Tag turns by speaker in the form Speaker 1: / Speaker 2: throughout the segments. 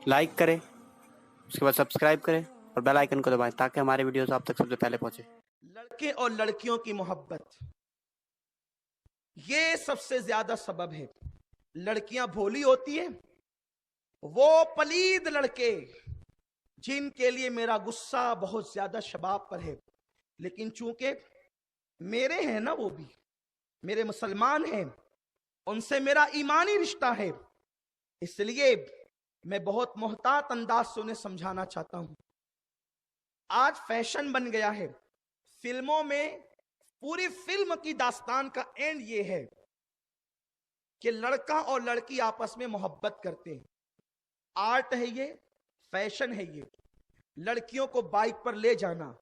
Speaker 1: Like करें, उसके बाद सब्सक्राइब करें और बेल आइकन को दबाएं ताकि हमारे वीडियोस आप तक सबसे पहले पहुंचे।
Speaker 2: लड़के और लड़कियों की मोहब्बत, ये सबसे ज्यादा सबब है। लड़कियां भोली होती हैं, वो पलीद लड़के जिनके लिए मेरा गुस्सा बहुत ज्यादा शबाब पर है, लेकिन चूंकि मेरे हैं ना, वो भी मेरे मुसलमान हैं, उनसे मेरा ईमानी रिश्ता है, इसलिए मैं बहुत मोहतात अंदाज से उन्हें समझाना चाहता हूं। आज फैशन बन गया है फिल्मों में, पूरी फिल्म की दास्तान का एंड ये है कि लड़का और लड़की आपस में मोहब्बत करते हैं। आर्ट है ये, फैशन है ये। लड़कियों को बाइक पर ले जाना,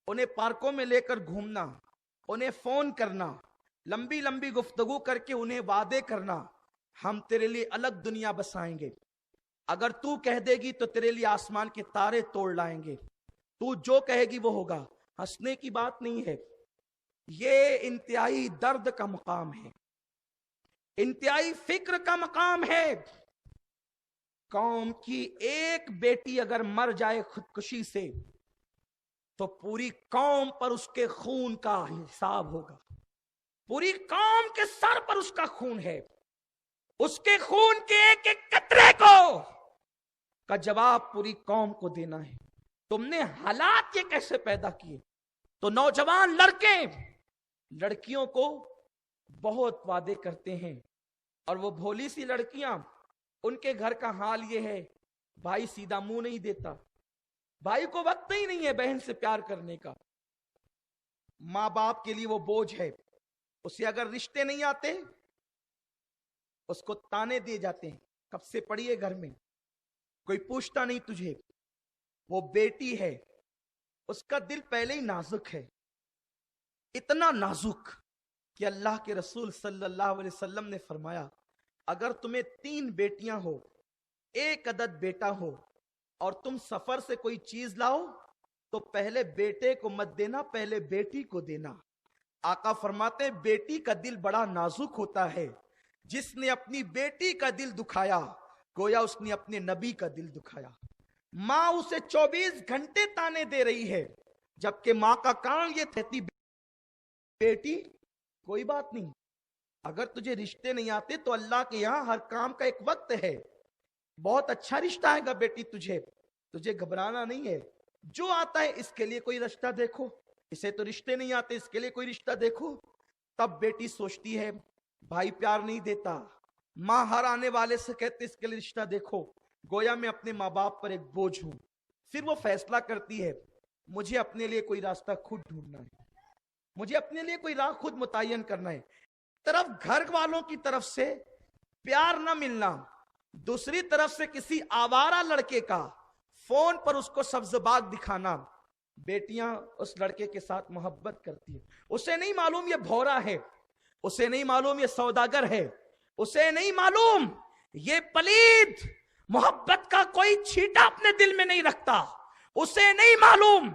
Speaker 2: उन्हें पार्कों में लेकर घूमना, उन्हें फोन करना, लंबी लंबी गुफ्तगू करके उन्हें वादे करना, हम तेरे लिए अलग दुनिया बसाएंगे, अगर तू कह देगी तो तेरे लिए आसमान के तारे तोड़ लाएंगे, तू जो कहेगी वो होगा। हंसने की बात नहीं है, ये इंतहाई दर्द का मकाम है, इंतहाई फिक्र का मकाम है। कौम की एक बेटी अगर मर जाए खुदकुशी से तो पूरी कौम पर उसके खून का हिसाब होगा, पूरी कौम के सर पर उसका खून है, उसके खून के एक एक कतरे को का जवाब पूरी कौम को देना है। तुमने हालात ये कैसे पैदा किए? तो नौजवान लड़के लड़कियों को बहुत वादे करते हैं, और वो भोली सी लड़कियां, उनके घर का हाल ये है, भाई सीधा मुंह नहीं देता, भाई को वक्त ही नहीं है बहन से प्यार करने का, माँ बाप के लिए वो बोझ है, उसे अगर रिश्ते नहीं आते उसको ताने दिए जाते हैं, कब से पड़ी है घर में, कोई पूछता नहीं तुझे। वो बेटी है, उसका दिल पहले ही नाजुक है, इतना नाजुक कि अल्लाह के रसूल सल्लल्लाहु अलैहि वसल्लम ने फरमाया, अगर तुम्हें 3 बेटियां हो, 1 अदद बेटा हो, और तुम सफर से कोई चीज लाओ तो पहले बेटे को मत देना, पहले बेटी को देना। आका फरमाते बेटी का दिल बड़ा नाजुक होता है, जिसने अपनी बेटी का दिल दुखाया गोया उसने अपने नबी का दिल दुखाया। माँ उसे 24 घंटे ताने दे रही है, जबकि माँ का काम ये कहती, बेटी कोई बात नहीं, अगर तुझे रिश्ते नहीं आते तो अल्लाह के यहां हर काम का एक वक्त है, बहुत अच्छा रिश्ता आएगा बेटी, तुझे घबराना नहीं है, जो आता है इसके लिए कोई रिश्ता देखो, इसे तो रिश्ते नहीं आते, इसके लिए कोई रिश्ता देखो। तब बेटी सोचती है भाई प्यार नहीं देता, माँ हर आने वाले से कहते इसके लिए रिश्ता देखो, गोया मैं अपने माँ बाप पर एक बोझ हूं। फिर वो फैसला करती है मुझे अपने लिए कोई रास्ता खुद ढूंढना है, मुझे अपने लिए कोई राह खुद मुतय्यन करना है। तरफ घर वालों की तरफ से प्यार न मिलना, दूसरी तरफ से किसी आवारा लड़के का फोन पर उसको सब्ज बाग दिखाना। बेटियां उस लड़के के साथ मोहब्बत करती है, उसे नहीं मालूम ये भौरा है, उसे नहीं मालूम ये सौदागर है, उसे नहीं मालूम ये पलीद मोहब्बत का कोई छींटा अपने दिल में नहीं रखता, उसे नहीं मालूम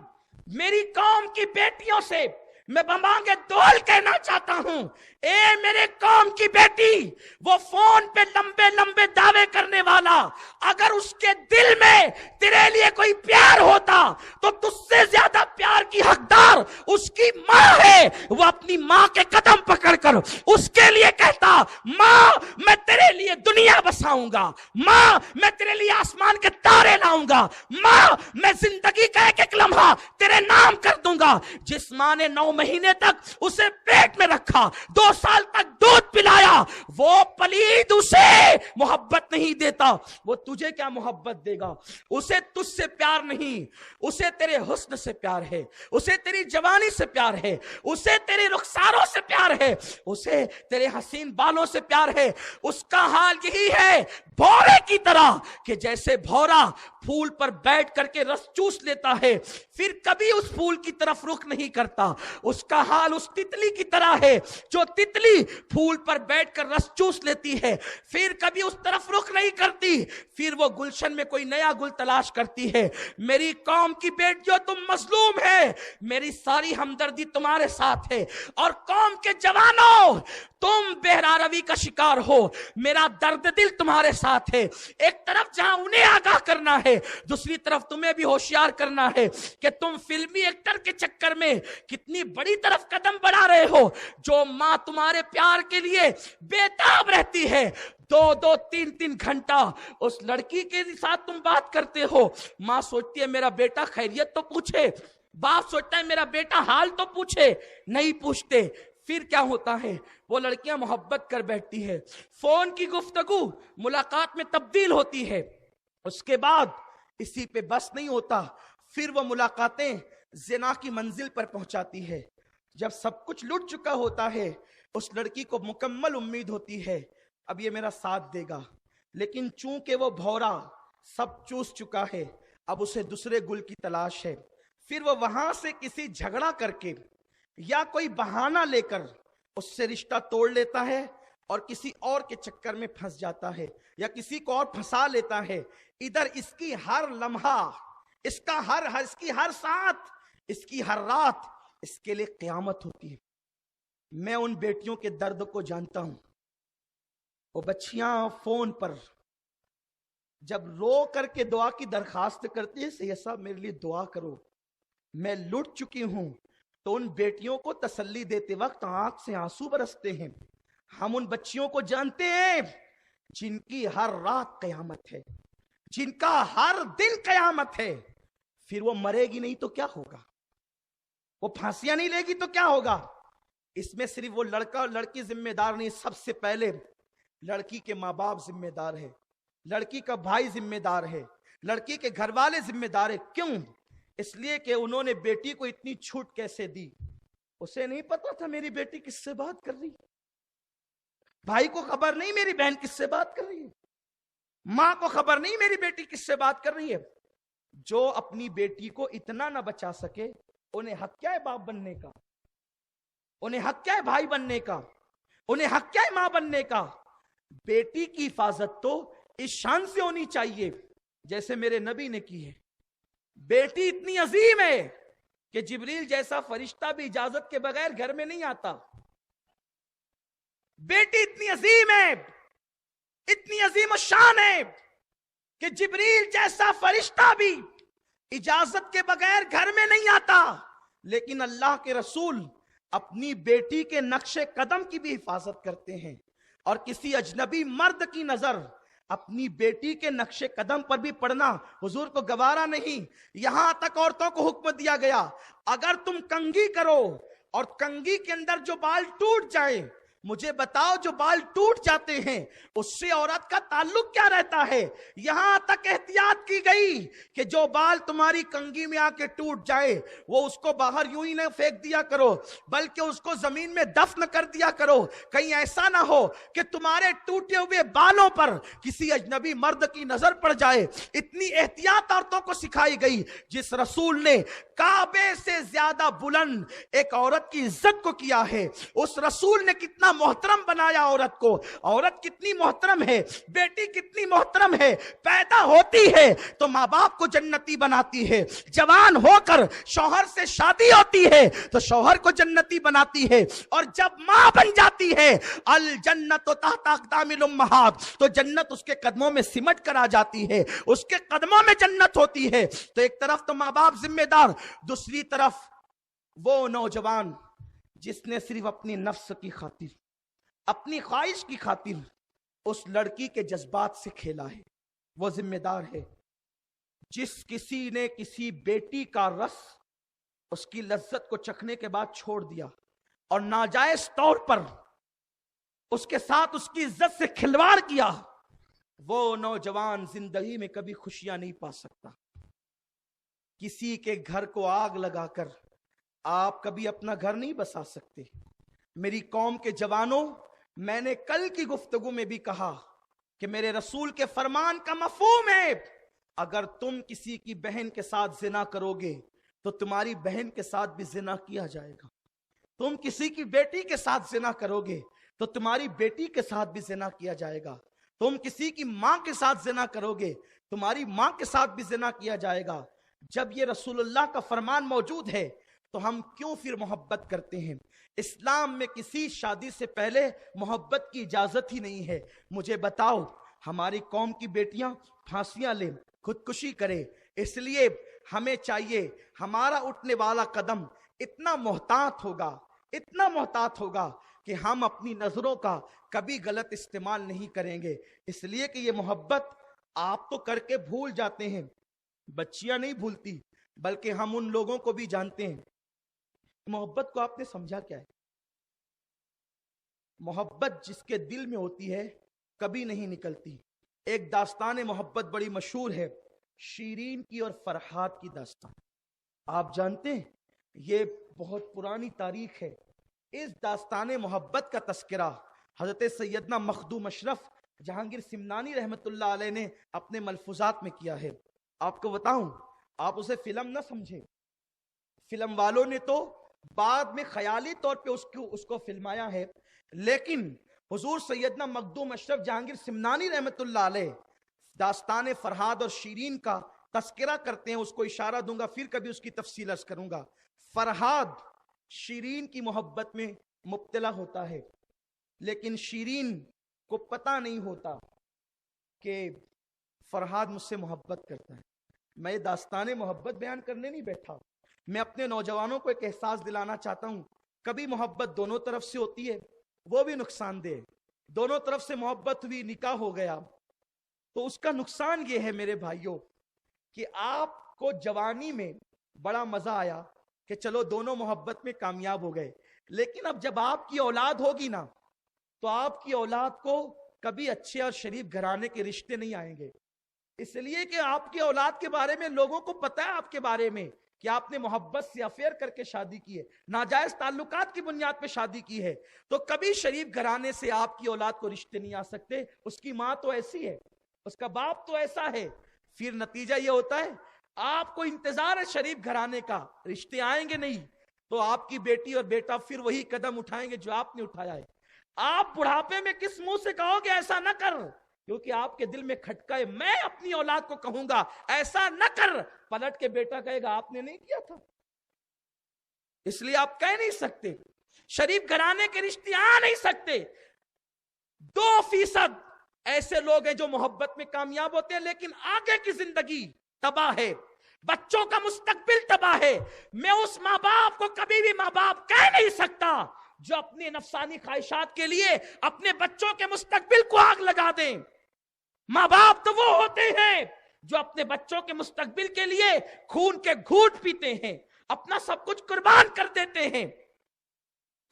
Speaker 2: मेरी कौम की बेटियों से मैं बमांगे दोल कहना चाहता हूं, ए मेरे कौम की बेटी, वो फोन पे लंबे लंबे दावे करने वाला, अगर उसके दिल में तेरे लिए कोई प्यार होता तो तुझसे ज्यादा प्यार की हकदार उसकी माँ है। वो अपनी माँ के कदम पकड़कर उसके लिए कहता, माँ मैं तेरे लिए दुनिया बसाऊंगा, माँ मैं तेरे लिए आसमान के तारे लाऊंगा, माँ मैं जिंदगी का एक एक लम्हा तेरे नाम कर दूंगा। जिस माँ ने 9 महीने तक उसे पेट में रखा, 2 साल तक दूध पिलाया, वो पलीद उसे मोहब्बत नहीं देता, वो तुझे क्या मोहब्बत देगा? उसे तुझसे प्यार नहीं, उसे तेरे हुस्न से प्यार है, उसे तेरी जवानी से प्यार है, उसे तेरे रुखसारों से प्यार है, उसे तेरे हसीन बालों से प्यार है। उसका हाल यही है भौरे की तरह कि जैसे भौरा फूल पर बैठ करके रस चूस लेता है, फिर कभी उस फूल की तरफ रुख नहीं करता। उसका हाल उस तितली की तरह है जो तितली फूल पर बैठकर रस चूस लेती है, फिर कभी उस तरफ रुख नहीं करती, फिर वो गुलशन में कोई नया गुल तलाश करती है। मेरी कौम की बेटियों, तुम मजलूम है, मेरी सारी हमदर्दी तुम्हारे साथ है। और कौम के जवानों, तुम बेहरारवी का शिकार हो, मेरा दर्द दिल तुम्हारे साथ है। एक तरफ जहां उन्हें आगाह करना है, दूसरी तरफ तुम्हें भी होशियार करना है कि तुम फिल्मी एक्टर के चक्कर में कितनी बड़ी तरफ कदम बढ़ा रहे हो। जो मां तुम्हारे प्यार के लिए बेताब रहती है, 2-2, 3-3 घंटा उस लड़की के साथ तुम बात करते हो। मां सोचती है मेरा बेटा खैरियत तो पूछे, बाप सोचता है मेरा बेटा हाल तो पूछे, नहीं पूछते। फिर क्या होता है, वो लड़कियां मोहब्बत कर बैठती है, फोन की गुफ्तगू मुलाकात में तब्दील होती है। उसके बाद इसी पे बस नहीं होता, फिर वो मुलाकातें ज़िना की मंजिल पर पहुंचाती है। जब सब कुछ लुट चुका होता है, उस लड़की को मुकम्मल उम्मीद होती है अब ये मेरा साथ देगा, लेकिन चूंकि वो भौरा सब चूस चुका है, अब उसे दूसरे गुल की तलाश है। फिर वो वहां से किसी झगड़ा करके या कोई बहाना लेकर उससे रिश्ता तोड़ लेता है और किसी और के चक्कर में फंस जाता है, या किसी को और फंसा लेता है। इधर इसकी हर लम्हा, इसकी हर साथ, इसकी हर रात इसके लिए क़यामत होती है। मैं उन बेटियों के दर्द को जानता हूं। वो बच्चियां फोन पर जब रो करके दुआ की दरखास्त करती है, सैयद साहब मेरे लिए दुआ करो, मैं लुट चुकी हूं, तो उन बेटियों को तसल्ली देते वक्त आंख से आंसू बरसते हैं। हम उन बच्चियों को जानते हैं जिनकी हर रात कयामत है, जिनका हर दिन कयामत है। फिर वो मरेगी नहीं तो क्या होगा, वो फांसियां नहीं लेगी तो क्या होगा। इसमें सिर्फ वो लड़का और लड़की जिम्मेदार नहीं, सबसे पहले लड़की के माँ बाप जिम्मेदार है, लड़की का भाई जिम्मेदार है, लड़की के घर वाले जिम्मेदार है। क्यों? इसलिए कि उन्होंने बेटी को इतनी छूट कैसे दी। उसे नहीं पता था मेरी बेटी किससे बात कर रही है, भाई को खबर नहीं मेरी बहन किससे बात कर रही है, मां को खबर नहीं मेरी बेटी किससे बात कर रही है। जो अपनी बेटी को इतना ना बचा सके, उन्हें हक क्या है बाप बनने का, उन्हें हक क्या है भाई बनने का, उन्हें हक क्या है मां बनने का। बेटी की हिफाजत तो इस शान से होनी चाहिए जैसे मेरे नबी ने की है। बेटी इतनी अजीम है कि जिब्रील जैसा फरिश्ता भी इजाजत के बगैर घर में नहीं आता। बेटी इतनी अजीम है, इतनी अजीम शान है कि जिब्रील जैसा फरिश्ता भी इजाजत के बगैर घर में नहीं आता। लेकिन अल्लाह के रसूल अपनी बेटी के नक्शे कदम की भी हिफाजत करते हैं, और किसी अजनबी मर्द की नजर अपनी बेटी के नक्शे कदम पर भी पड़ना हुजूर को गवारा नहीं। यहां तक औरतों को हुक्म दिया गया, अगर तुम कंघी करो और कंघी के अंदर जो बाल टूट जाए, मुझे बताओ जो बाल टूट जाते हैं उससे औरत का ताल्लुक क्या रहता है। यहां तक एहतियात की गई कि जो बाल तुम्हारी कंघी में आके टूट जाए वो उसको बाहर यूं ही न फेंक दिया करो, बल्कि उसको जमीन में दफन कर दिया करो। कहीं ऐसा ना हो कि तुम्हारे टूटे हुए बालों पर किसी अजनबी मर्द की नजर पड़ जाए। इतनी एहतियात औरतों को सिखाई गई। जिस रसूल ने काबे से ज्यादा बुलंद एक औरत की इज्जत को किया है, उस रसूल ने कितना मोहतरम बनाया औरत को। औरत कितनी मोहतरम है, बेटी कितनी मोहतरम है। पैदा होती है तो माँ बाप को जन्नती बनाती है, जवान होकर शौहर से शादी होती है तो शौहर को जन्नती बनाती है, और जब माँ बन जाती है अल जन्नत तहता अक़दामिल उम्महात, तो जन्नत उसके कदमों में सिमट कर आ जाती है, उसके कदमों में जन्नत होती है। तो एक तरफ तो माँ बाप जिम्मेदार, दूसरी तरफ वो नौजवान जिसने सिर्फ अपनी नफ्स की खातिर, अपनी ख्वाहिश की खातिर उस लड़की के जज्बात से खेला है, वो जिम्मेदार है। जिस किसी ने किसी बेटी का रस, उसकी लज्जत को चखने के बाद छोड़ दिया और नाजायज तौर पर उसके साथ उसकी इज्जत से खिलवाड़ किया, वो नौजवान जिंदगी में कभी खुशियां नहीं पा सकता। किसी के घर को आग लगाकर आप कभी अपना घर नहीं बसा सकते। मेरी कौम के जवानों, मैंने कल की गुफ्तगू में भी कहा कि मेरे रसूल के फरमान का मफहूम है, अगर तुम किसी की बहन के साथ जिना करोगे तो तुम्हारी बहन के साथ भी जिना किया जाएगा। तुम किसी की बेटी के साथ जिना करोगे तो तुम्हारी बेटी के साथ भी जिना किया जाएगा। तुम किसी की मां के साथ जिना करोगे, तुम्हारी मां के साथ भी जिना किया जाएगा। जब ये रसूलुल्लाह का फरमान मौजूद है तो हम क्यों फिर मोहब्बत करते हैं? इस्लाम में किसी शादी से पहले मोहब्बत की इजाजत ही नहीं है। मुझे बताओ, हमारी कौम की बेटियां फांसियां ले, खुदकुशी करे, इसलिए हमें चाहिए हमारा उठने वाला कदम इतना मोहतात होगा, इतना मोहतात होगा कि हम अपनी नजरों का कभी गलत इस्तेमाल नहीं करेंगे। इसलिए कि ये मोहब्बत आप तो करके भूल जाते हैं, बच्चियां नहीं भूलती, बल्कि हम उन लोगों को भी जानते हैं। मोहब्बत को आपने समझा क्या है? मोहब्बत जिसके दिल में होती है कभी नहीं निकलती। एक दास्तान मोहब्बत बड़ी मशहूर है, शीरीन की और फरहाद की दास्तान। आप जानते हैं ये बहुत पुरानी तारीख है। इस दास्तान मोहब्बत का तस्करा हजरत सैयदना मखदूम अशरफ जहांगीर सिमनानी रहमतुल्लाह अलैह ने अपने मलफूजात में किया है। आपको बताऊं, आप उसे फिल्म ना समझे, फिल्म वालों ने तो बाद में ख्याली तौर पे उसको फिल्माया है, लेकिन हुजूर सैयदना मखदूम अशरफ जहांगीर सिमनानी रहमतुल्लाह अलैह दास्तान फरहाद और शीरीन का तस्करा करते हैं। उसको इशारा दूंगा, फिर कभी उसकी तफसील अर्ज करूंगा। फरहाद शीरीन की मोहब्बत में मुब्तला होता है, लेकिन शीरीन को पता नहीं होता कि फरहाद मुझसे मोहब्बत करता है। मैं दास्तान मोहब्बत बयान करने नहीं बैठा, मैं अपने नौजवानों को एक एहसास दिलाना चाहता हूं। कभी मोहब्बत दोनों तरफ से होती है, वो भी नुकसानदेह। दोनों तरफ से मोहब्बत हुई, निकाह हो गया, तो उसका नुकसान ये है मेरे भाइयों कि आपको जवानी में बड़ा मजा आया कि चलो दोनों मोहब्बत में कामयाब हो गए, लेकिन अब जब आपकी औलाद होगी ना, तो आपकी औलाद को कभी अच्छे और शरीफ घराने के रिश्ते नहीं आएंगे। इसलिए कि आपकी औलाद के बारे में लोगों को पता है आपके बारे में कि आपने मोहब्बत से अफेयर करके शादी की है, नाजायज ताल्लुकात की बुनियाद पे शादी की है, तो कभी शरीफ घराने से आपकी औलाद को रिश्ते नहीं आ सकते। उसकी माँ तो ऐसी है, उसका बाप तो ऐसा है, फिर नतीजा ये होता है आपको इंतजार है शरीफ घराने का, रिश्ते आएंगे नहीं, तो आपकी बेटी और बेटा फिर वही कदम उठाएंगे जो आपने उठाया है। आप बुढ़ापे में किस मुंह से कहोगे ऐसा न कर, क्योंकि आपके दिल में खटका है। मैं अपनी औलाद को कहूंगा ऐसा न कर, पलट के बेटा कहेगा आपने नहीं किया था। इसलिए आप कह नहीं सकते, शरीफ घराने के रिश्ते आ नहीं सकते। 2% ऐसे लोग हैं जो मोहब्बत में कामयाब होते हैं, लेकिन आगे की जिंदगी तबाह है, बच्चों का मुस्तकबिल तबाह है। मैं उस माँ बाप को कभी भी माँ बाप कह नहीं सकता जो अपने नफसानी ख्वाहिशात के लिए अपने बच्चों के मुस्तकबिल को आग लगा दें। माँ बाप तो वो होते हैं जो अपने बच्चों के मुस्तकबिल के लिए खून के घूंट पीते हैं, अपना सब कुछ कुर्बान कर देते हैं।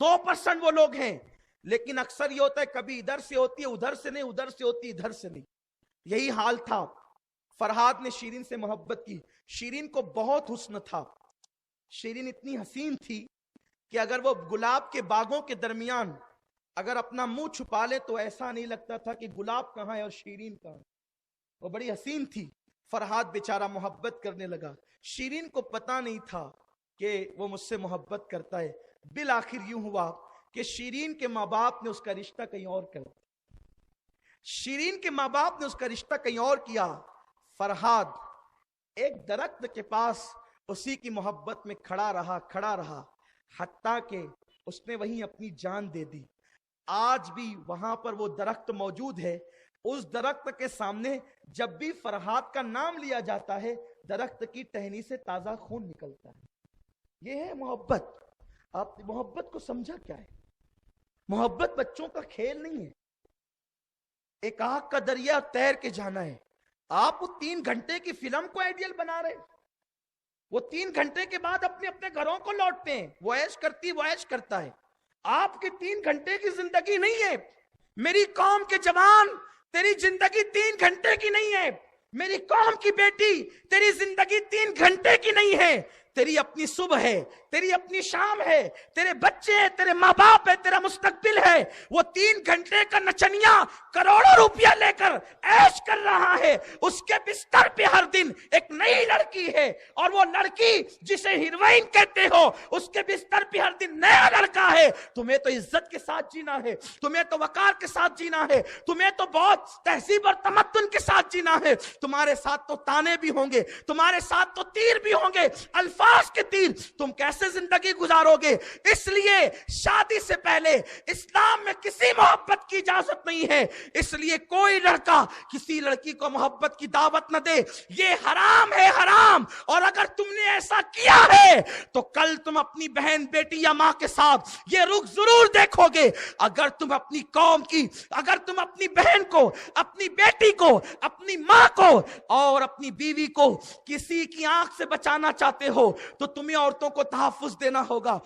Speaker 2: 2% वो लोग हैं, लेकिन अक्सर ये होता है कभी इधर से होती है उधर से नहीं, उधर से होती इधर से नहीं। यही हाल था। फरहाद ने शीरीन से मोहब्बत की। शीरीन को बहुत हुस्न था, शीरीन इतनी हसीन थी कि अगर वो गुलाब के बागों के दरमियान अगर अपना मुंह छुपा ले तो ऐसा नहीं लगता था कि गुलाब कहाँ है और शीरीन कहाँ है। वो बड़ी हसीन थी। फरहाद बेचारा मोहब्बत करने लगा। शीरीन को पता नहीं था कि वो मुझसे मोहब्बत करता है। बिल आखिर यूं हुआ कि शीरीन के माँ बाप ने उसका रिश्ता कहीं और कर दिया। शीरीन के माँ बाप ने उसका रिश्ता कहीं और किया। फरहाद एक दरख्त के पास उसी की मोहब्बत में खड़ा रहा, हत्ता के उसने वहीं अपनी जान दे दी। आज भी वहां पर वो दरख्त मौजूद है। उस दरख्त के सामने जब भी फरहाद का नाम लिया जाता है, दरख्त की टहनी से ताजा खून निकलता है। ये है मोहब्बत। आप मोहब्बत को समझा क्या है? मोहब्बत बच्चों का खेल नहीं है। एक आग का दरिया तैर के जाना है। आप वो 3 घंटे की फिल्म को आइडियल बना रहे, वो 3 घंटे के बाद अपने अपने घरों को लौटते हैं। वो ऐश करता है। आपकी 3 घंटे की जिंदगी नहीं है। मेरी कौम के जवान, तेरी जिंदगी 3 घंटे की नहीं है। मेरी कौम की बेटी, तेरी जिंदगी 3 घंटे की नहीं है। तेरी अपनी सुबह है, तेरी अपनी शाम है, तेरे बच्चे हैं, तेरे माँ बाप है, तेरा मुस्तकबिल है। वो 3 घंटे का नचनिया करोड़ों रुपया लेकर ऐश कर रहा है, उसके बिस्तर पे हर दिन एक नई लड़की है, और वो लड़की जिसे हीरोइन कहते हो उसके बिस्तर पे हर दिन नया लड़का है। तुम्हें तो इज्जत के साथ जीना है, तुम्हें तो वकार के साथ जीना है, तुम्हें तो बहुत तहजीब और तमद्दुन के साथ जीना है। तुम्हारे साथ तो ताने भी होंगे, तुम्हारे साथ तो तीर भी होंगे, अल्फाज के तीर। तुम कैसे जिंदगी गुजारोगे? इसलिए शादी से पहले इस्लाम में किसी मोहब्बत की इजाजत नहीं है। इसलिए कोई लड़का किसी लड़की को मोहब्बत की दावत न दे, ये हराम है, हराम। और अगर तुमने ऐसा किया है तो कल तुम अपनी बहन, बेटी या मां के साथ ये रुख जरूर देखोगे। अगर तुम अपनी कौम की, अगर तुम अपनी बहन को, अपनी बेटी को, अपनी मां को और अपनी बीवी को किसी की आंख से बचाना चाहते हो तो तुम्हें औरतों को तहफ्फुज देना होगा।